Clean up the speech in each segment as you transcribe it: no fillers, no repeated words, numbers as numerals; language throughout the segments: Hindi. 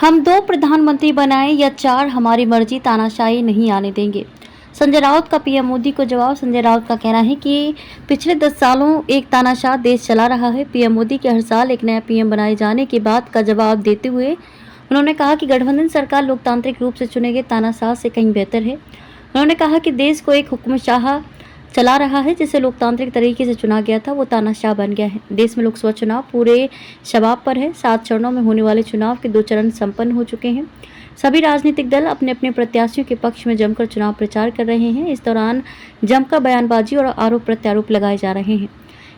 हम 2 प्रधानमंत्री बनाएं या 4 हमारी मर्जी, तानाशाही नहीं आने देंगे। संजय राउत का पीएम मोदी को जवाब। संजय राउत का कहना है कि पिछले 10 सालों एक तानाशाह देश चला रहा है। पीएम मोदी के हर साल एक नया पीएम बनाए जाने की बात का जवाब देते हुए उन्होंने कहा कि गठबंधन सरकार लोकतांत्रिक रूप से चुने गए तानाशाह से कहीं बेहतर है। उन्होंने कहा कि देश को एक हुक्मशाह चला रहा है, जिसे लोकतांत्रिक तरीके से चुना गया था, वो तानाशाह बन गया है। देश में लोकसभा चुनाव पूरे शबाब पर है। 7 चरणों में होने वाले चुनाव के 2 चरण संपन्न हो चुके हैं। सभी राजनीतिक दल अपने अपने प्रत्याशियों के पक्ष में जमकर चुनाव प्रचार कर रहे हैं। इस दौरान जमकर बयानबाजी और आरोप प्रत्यारोप लगाए जा रहे हैं।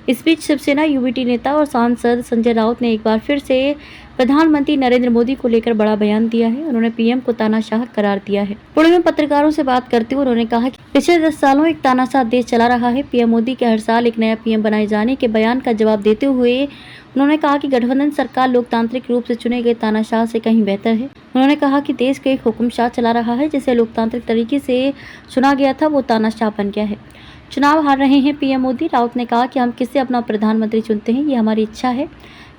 इस बीच शिवसेना यूबीटी नेता और सांसद संजय राउत ने एक बार फिर से प्रधानमंत्री नरेंद्र मोदी को लेकर बड़ा बयान दिया है। उन्होंने पीएम को तानाशाह करार दिया है। पुणे में पत्रकारों से बात करते हुए उन्होंने कहा कि पिछले 10 सालों एक तानाशाह देश चला रहा है। पीएम मोदी के हर साल एक नया पीएम बनाए जाने के बयान का जवाब देते हुए उन्होंने कहा कि गठबंधन सरकार लोकतांत्रिक रूप से चुने गए तानाशाह से कहीं बेहतर है। उन्होंने कहा कि देश को एक हुक्मशाह चला रहा है, जिसे लोकतांत्रिक तरीके से चुना गया था, वो तानाशाह बन गया है। चुनाव हार रहे हैं पीएम मोदी। राउत ने कहा कि हम किसे अपना प्रधानमंत्री चुनते हैं, ये हमारी इच्छा है।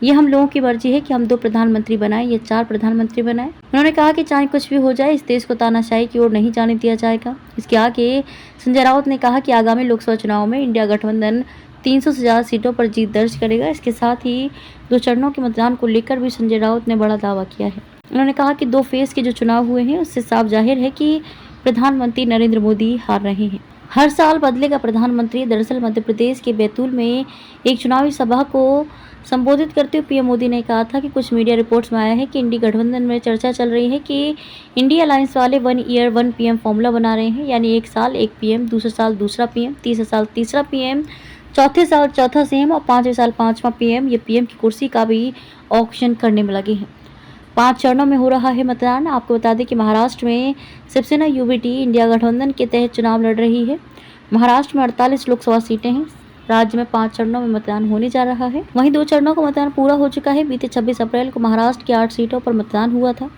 ये हम लोगों की मर्जी है कि हम 2 प्रधानमंत्री बनाएं या 4 प्रधानमंत्री बनाएं। उन्होंने कहा कि चाहे कुछ भी हो जाए, इस देश को तानाशाही की ओर नहीं जाने दिया जाएगा। इसके आगे संजय राउत ने कहा कि आगामी लोकसभा चुनाव में इंडिया गठबंधन 300 से ज़्यादा सीटों पर जीत दर्ज करेगा। इसके साथ ही 2 चरणों के मतदान को लेकर भी संजय राउत ने बड़ा दावा किया है। उन्होंने कहा कि 2 फेज के जो चुनाव हुए हैं, उससे साफ जाहिर है कि प्रधानमंत्री नरेंद्र मोदी हार रहे हैं। हर साल बदलेगा प्रधानमंत्री। दरअसल मध्य प्रदेश के बैतूल में एक चुनावी सभा को संबोधित करते हुए पीएम मोदी ने कहा था कि कुछ मीडिया रिपोर्ट्स में आया है कि इंडी गठबंधन में चर्चा चल रही है कि इंडिया अलायंस वाले 1 ईयर 1 पीएम फॉर्मूला बना रहे हैं, यानी एक साल एक पीएम, दूसरे साल दूसरा पीएम, तीसरे साल तीसरा पीएम, चौथे साल चौथा सीएम और 5वें साल 5वां पीएम। ये पीएम की कुर्सी का भी ऑक्शन करने में लगे हैं। 5 चरणों में हो रहा है मतदान। आपको बता दें कि महाराष्ट्र में शिवसेना यूबीटी इंडिया गठबंधन के तहत चुनाव लड़ रही है। महाराष्ट्र में 48 लोकसभा सीटें हैं। राज्य में 5 चरणों में मतदान होने जा रहा है। वहीं 2 चरणों का मतदान पूरा हो चुका है। बीते 26 अप्रैल को महाराष्ट्र की 8 सीटों पर मतदान हुआ था।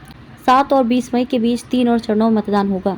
7 और 20 मई के बीच 3 और चरणों में मतदान होगा।